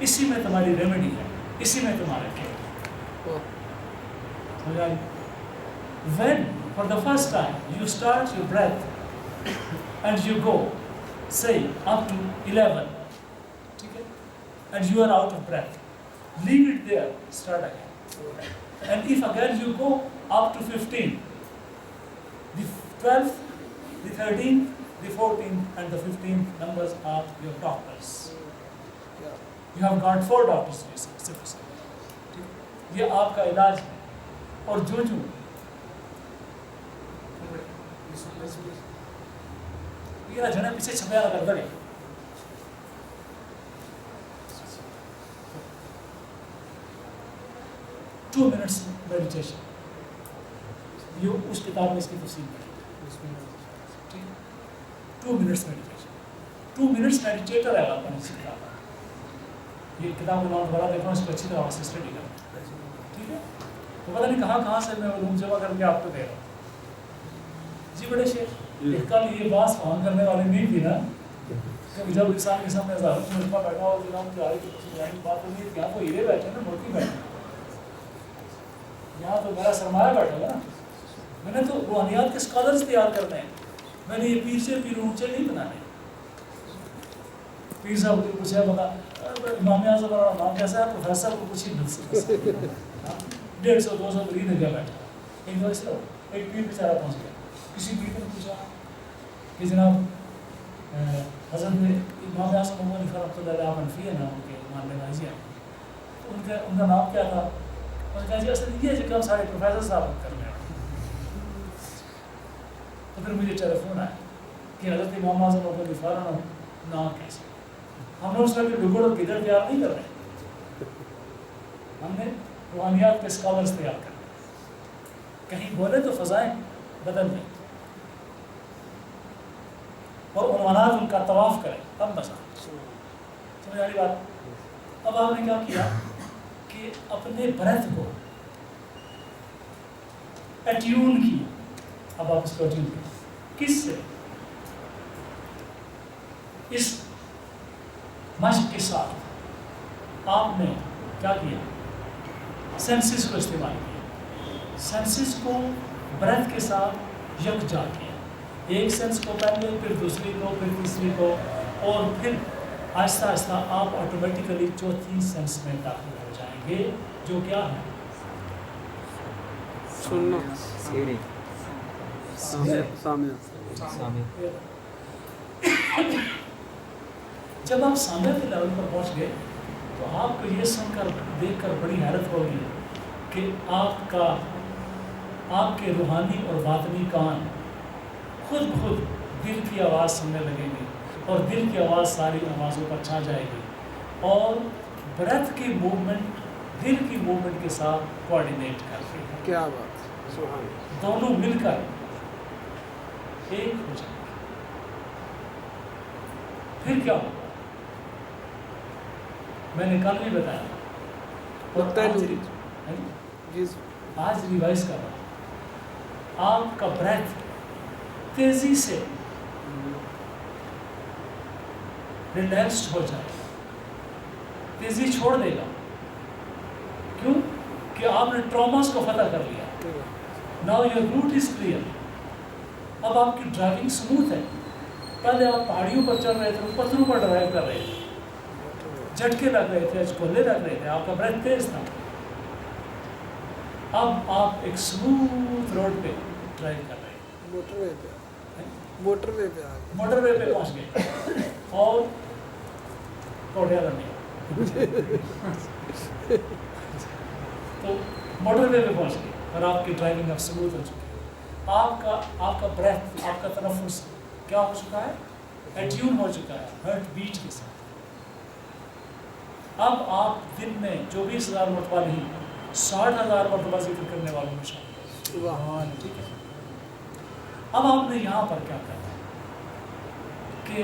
Speaker 2: اسی میں تمہاری remedy ہے, اسی میں تمہارا care. When for the first time you start your breath and you go, say up to 11, okay? And you are out of breath, leave it there, start again. And if again you go up to 15, the 12th, the 13th, the 14th and the 15th numbers are your doctors. You have got 4 doctors to say. یہ آپ کا علاج ہے. اور جو یہ جنا پیچھے چھپیا کر دے 2 minutes میڈیٹیشن, یہ اس کتاب میں اس کی تفصیل ہے. 2 minutes میڈیٹیشن, 2 minutes میڈیٹیٹر ہے آپ نے سکھا. یہ کتاب کا نام بڑا دیکھنا, اس کو اچھی طرح سے اسٹڈی کرنا. ٹھیک ہے, تو پتہ نہیں کہاں سے میں علوم جمع کر کے آپ کو دے رہا ہوں. جی بڑے شیخ, کل یہ بات فہم کرنے والی نہیں تھی نا, کہ جب انسان کے سامنے ہزاروں مرتبہ بیٹھا ہو جناب تیاری کی بات نہیں تھی. یہاں تو ہیرے بیٹھے نا, موتی بیٹھے, یہاں تو میرا سرمایہ بیٹھا ہوا نا. میں نے تو روحانیات کے اسکالرس تیار کرنے ہیں, میں نے یہ پیر سے پیر اونچے نہیں بنانے. پیر صاحب کو پوچھا بتا امام اعظم کا نام کیسا ہے, پروفیسر کو پوچھی 150-200 مریض ہے کیا بیٹھا. ایک دو ایسے ایک پیر بیچارہ پہنچ گیا, کسی پیر نے پوچھا کہ جناب حضرت امام اعظم عمر علی رحمۃ اللہ علیہ حنفی ہے نا, ان کے ماننے والی ہیں, ان کا نام کیا تھا. انہوں نے کہا جی اصل یہ کہ ہم سارے پروفیسر صاحب کر رہے ہیں. تو پھر مجھے ٹیلیفون آیا کہ حضرت امام اعظم عمر علی فارغ نام کیسے. ہم نے اس میں ڈگڑ اور گدڑ تیار نہیں کر رہے, ہم نے روحانیات کے اسکالرس تیار کر رہے. کہیں بولے تو فضائیں بدل دیں اور عنوانات ان کا طواف کریں, تب بسا. سمجھ آ رہی بات. اب آپ نے کیا کیا کہ اپنے برتھ کو ایٹیون کیا. اب آپ اس کو ایٹیون کیا کس سے؟ اس مشق کے ساتھ آپ نے کیا کیا, سینسز کو استعمال کیا. سینسز کو برتھ کے ساتھ یکجا کیا. ایک سینس کو پہلے, پھر دوسری کو, پھر تیسری کو, اور پھر آہستہ آہستہ آپ آٹومیٹیکلی چوتھی سینس میں داخل ہو جائیں گے, جو کیا ہے
Speaker 5: سننا, سامع.
Speaker 2: جب آپ سامع کے لیول پر پہنچ گئے تو آپ کو یہ سن کر دیکھ کر بڑی حیرت ہوگی کہ آپ کے روحانی اور باطنی کان خود بخود دل کی آواز سننے لگیں گے, اور دل کی آواز ساری آوازوں پر چھا جائے گی, اور برتھ کی موومنٹ دل کی موومنٹ کے ساتھ کوآرڈینیٹ کرتے ہیں.
Speaker 6: کیا بات, سبحان اللہ.
Speaker 2: دونوں مل کر ایک ہو جائیں گے. پھر کیا ہوگا میں نے کل بھی بتایا, آج ریوائز کر رہا ہوں. آپ کا بریتھ تیزی سے ریلیکسڈ ہو جائے, تیزی چھوڑ دے گا. کیوں کہ آپ نے ٹراماز کو فتح کر لیا. Now your route is clear. اب آپ کی ڈرائیونگ سموتھ ہے. پہلے آپ پہاڑیوں پر چل رہے تھے, پتھروں پر ڈرائیو کر رہے تھے, جھٹکے لگ رہے تھے, اچکولے لگ رہے تھے, آپ کا بریتھ تیز تھا. اب آپ ایک سموتھ روڈ پہ ڈرائیو کر رہے ہیں. موٹر وے پہ پہنچ گئے اور کوڑیا لگے تو موٹر وے پہ پہنچ گئے اور آپ کی ڈرائیونگ اب سموتھ ہو چکی ہے. آپ کا بریتھ, آپ کا تنفس کیا ہو چکا ہے, ایٹیون ہو چکا ہے ہارٹ بیٹ کے ساتھ. اب آپ دن میں 24,000 مرتبہ نہیں 60,000 مرتبہ ذکر کرنے والوں میں شامل ہیں. ٹھیک ہے. اب آپ نے یہاں پر کیا کرنا کہ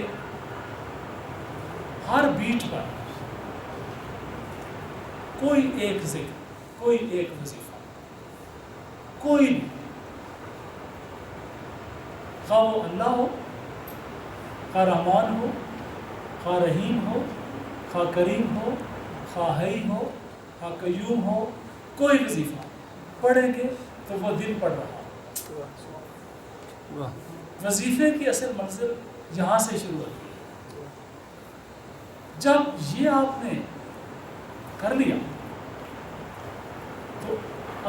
Speaker 2: ہر بیٹ پر کوئی ایک ذکر, کوئی ایک وظیفہ, کوئی نہیں, خواہ وہ اللہ ہو, خواہ رحمان ہو, خواہ رحیم ہو, خواہ کریم ہو, خواہی ہو خواہ قیوم ہو کوئی وظیفہ پڑھیں گے تو وہ دل پڑھ رہا. وظیفے کی اصل منزل یہاں سے شروع ہوتی ہے. جب یہ آپ نے کر لیا تو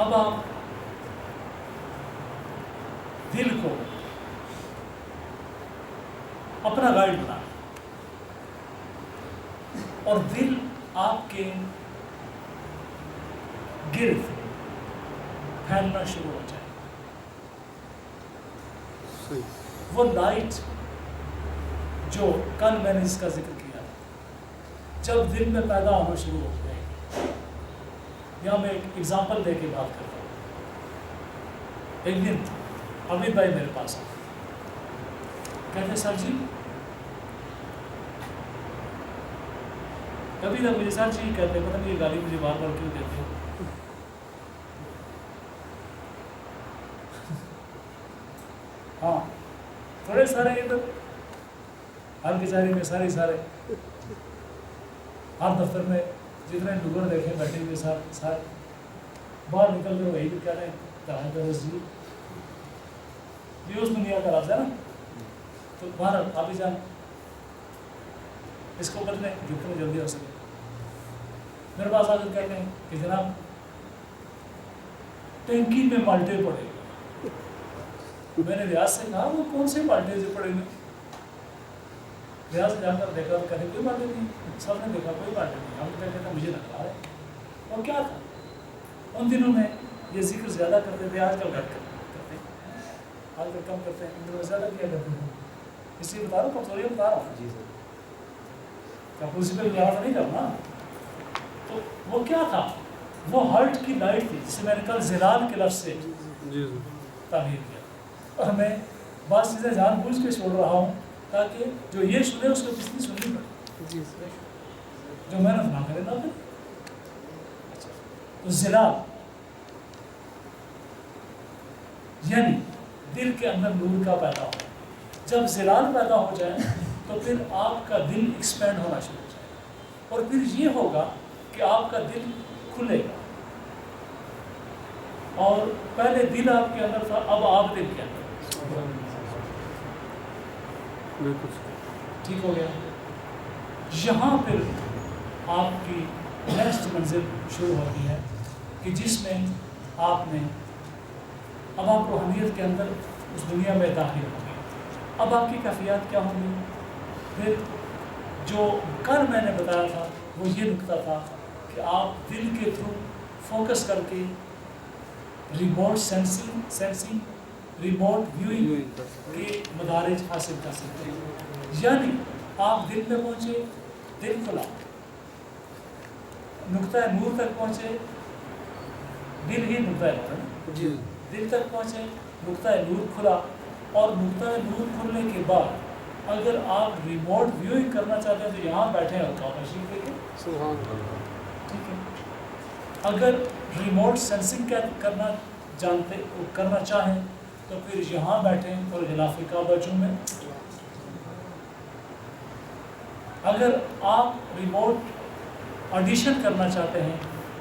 Speaker 2: اب آپ دل کو اپنا گائیڈ بنا اور دل آپ کے گرد پھیلنا شروع ہو جائے. وہ لائٹ جو کل میں نے اس کا ذکر کیا جب دل میں پیدا ہونا شروع ہو جائے. یا میں ایک ایگزامپل دے کے بات کرتا ہوں. ایک دن حمید بھائی میرے پاس آئے, کہتے سر جی کبھی نہ مجھے سر جی کہتے پتہ نہیں یہ گالی مجھے بار بار کیوں دیتے ہیں. ہاں تھوڑے سارے ادھر ہر کچہری میں سارے ہر دفتر میں جتنے لوگوں نے دیکھے بیٹھے ہوئے سارے باہر نکل کر وہی بھی کہہ رہے ہیں کہاں درس جی یہ اس دنیا کا لفظ ہے نا. تو باہر آپ ہی جان اس کو بدلیں جتنے جلدی ہو سکے. میرے پاس آ کر کہتے ہیں کہ جناب ٹینکی میں مالٹے پڑے. میں نے ریاض سے کہا وہ کون سے مالٹے سے پڑے ہوئے. ریاض جا کر دیکھا اور کہتے کوئی مالٹے نہیں. سب نے دیکھا کوئی مالٹے نہیں. ہم کہتے تھے مجھے لگا ہے. اور کیا تھا ان دنوں میں یہ ذکر زیادہ کرتے تھے, آج کل گھٹ کرتے ہیں, آج کل کم کرتے ہیں. ان دنوں زیادہ کیا کرتے ہیں. اس لیے بتا رہا ہوں کمزوریاں بتا رہا ہوں. جی سر کیا کسی پہ یاد نہیں کرنا. تو وہ کیا تھا, وہ ہارٹ کی لائٹ تھی جسے میں نے کل زلال کے لفظ سے تعبیر کیا. اور میں بعض چیزیں جان بوجھ کے چھوڑ رہا ہوں تاکہ جو یہ سنے اس کو کسی سننی پڑے, جو محنت نہ کرے نہ کرے. تو زلال یعنی دل کے اندر نور کا پیدا ہو. جب زلال پیدا ہو جائے تو پھر آپ کا دل ایکسپینڈ ہونا شروع ہو جائے اور پھر یہ ہوگا کہ آپ کا دل کھلے گا. اور پہلے دل آپ کے اندر تھا, اب آپ دل کے اندر. ٹھیک ہو گیا. یہاں پھر آپ کی نیکسٹ منزل شروع ہوتی ہے کہ جس میں آپ نے اب آپ روحانیت کے اندر اس دنیا میں داخل ہوں گے. اب آپ کی کیفیات کیا ہوں گی. پھر جو کل میں نے بتایا تھا وہ یہ نکتہ تھا کہ آپ دل کے تھرو فوکس کر کے ریموٹ سینسنگ ریموٹ ویوئنگ کے مدارج حاصل کر سکتے ہیں. یعنی آپ دل میں پہنچے, دل کھلا, نقطہ نور تک پہنچے, دل ہی نقطہ نور ہے, دل تک پہنچے, نقطہ نور کھلا. اور نقطہ نور کھلنے کے بعد اگر آپ ریموٹ ویوئنگ کرنا چاہتے ہیں تو یہاں بیٹھے ہیں اور تشریف لے کے. ٹھیک ہے. اگر ریموٹ سینسنگ کرنا چاہیں تو پھر یہاں بیٹھیں اور غلاف کعبہ چومیں. اگر آپ ریموٹ آڈیشن کرنا چاہتے ہیں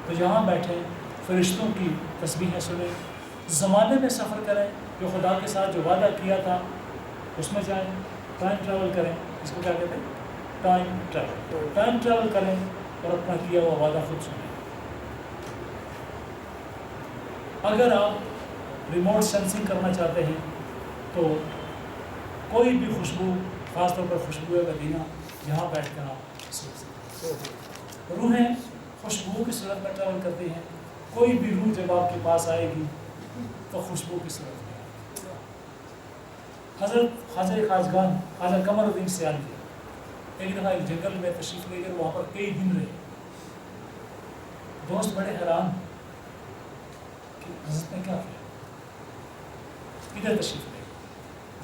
Speaker 2: تو یہاں بیٹھیں, فرشتوں کی تسبیحیں سنیں, زمانے میں سفر کریں, جو خدا کے ساتھ جو وعدہ کیا تھا اس میں جائیں, ٹائم ٹریول کریں. اس کو کیا کہتے ہیں, ٹائم ٹریول کریں اور اپنا کیا ہوا وعدہ خود سنیں. اگر آپ ریموٹ سینسنگ کرنا چاہتے ہیں تو کوئی بھی خوشبو, خاص طور پر خوشبو مدینہ, یہاں بیٹھ کر آپ سیکھ سکتے ہیں. روحیں خوشبو کی صورت میں ٹریول کرتی ہیں. کوئی بھی روح جب آپ کے پاس آئے گی تو خوشبو کی صورت میں. حضرت خواجہ خواجگان خواجہ قمر الدین سیالوی ایک دفعہ ایک جنگل میں تشریف لے کر وہاں پر کئی دن رہے. دوست بڑے حیران کہ حضرت نے کیا کیا, ادھر تشریف لے.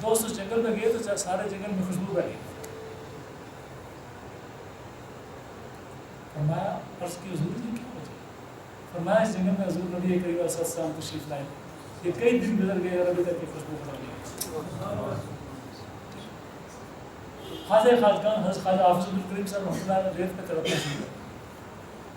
Speaker 2: دوست اس جنگل میں گئے تو سارے جنگل میں خوشبو بیٹھ گئی. فرمایا عرض کی حضور جی کیا وجہ؟ فرمایا اس جنگل میں حضور نبی کریم صلی اللہ علیہ وسلم تشریف لائے, یہ کئی دن گزر گئے اور ابھی تک کی خوشبو ختم نہیں. خواجہ خواجگان حضرت خواجہ حافظ عبد الکریم صاحب رحمۃ اللہ علیہ ریت پہ تڑپنا شروع.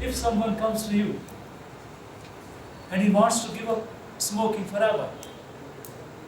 Speaker 2: If someone comes to you and he wants to give up smoking forever,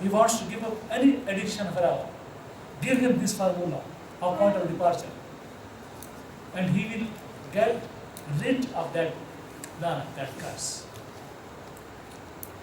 Speaker 2: He wants to give up any addiction forever. Give him this formula, a point of departure, and he will get rid of that curse.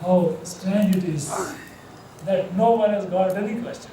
Speaker 2: How strange it is that no one has got any question.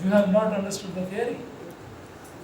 Speaker 2: You have not understood the theory.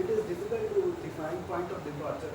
Speaker 7: It is difficult to define point of departure.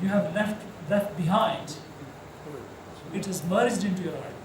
Speaker 2: You have left breath behind. It is merged into your heart.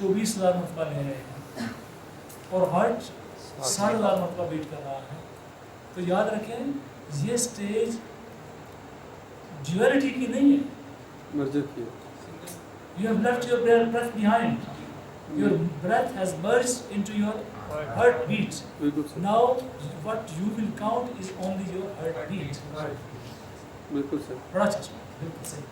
Speaker 2: 24,000 مرتبہ لے رہے ہیں اور heart 60,000 مرتبہ bat کر رہا ہے. تو یاد رکھیں یہ سٹیج ڈیویلٹی کی نہیں ہے.
Speaker 5: مرجت کی
Speaker 2: You have left your breath behind. Your breath has merged into your heartbeat.
Speaker 5: بالکل صحیح.
Speaker 2: Now what you will count is only your heartbeat.
Speaker 5: بالکل صحیح.
Speaker 2: بڑا اچھا بالکل صحیح.